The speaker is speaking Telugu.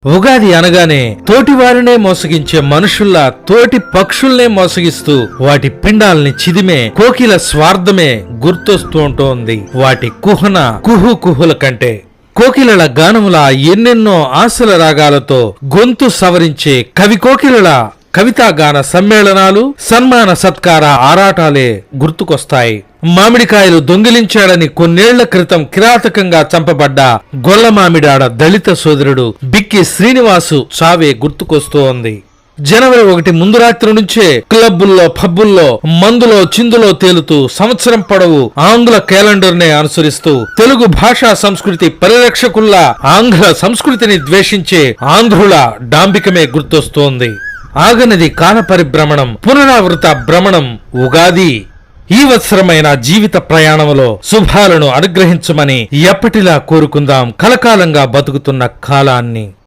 ఉగాది అనగానే తోటివారినే మోసగించే మనుషుల్లా తోటి పక్షుల్నే మోసగిస్తూ వాటి పిండాల్ని చిదిమే కోకిల స్వార్థమే గుర్తొస్తూ ఉంటోంది. వాటి కుహన కుహుకుహుల కంటే కోకిలల గానముల ఎన్నెన్నో ఆశల రాగాలతో గొంతు సవరించే కవి కోకిలల కవితాగాన సమ్మేళనాలు, సన్మాన సత్కార ఆరాటాలే గుర్తుకొస్తాయి. మామిడికాయలు దొంగిలించాడని కొన్నేళ్ల క్రితం కిరాతకంగా చంపబడ్డ గొల్లమామిడాడ దళిత సోదరుడు బిక్కి శ్రీనివాసు చావే గుర్తుకొస్తోంది. జనవరి 1 ముందు రాత్రి నుంచే క్లబ్బుల్లో, పబ్బుల్లో మందులో చిందులో తేలుతూ సంవత్సరం పొడవు ఆంగ్ల క్యాలెండర్నే అనుసరిస్తూ తెలుగు భాషా సంస్కృతి పరిరక్షకుల్లా ఆంగ్ల సంస్కృతిని ద్వేషించే ఆంధ్రుల డాంబికమే గుర్తొస్తోంది. ఆగనది కాల పరిభ్రమణం, పునరావృత భ్రమణం ఉగాది. ఈ వత్సరమైన జీవిత ప్రయాణంలో శుభాలను అనుగ్రహించమని ఎప్పటిలా కోరుకుందాం కలకాలంగా బతుకుతున్న కాలాన్ని.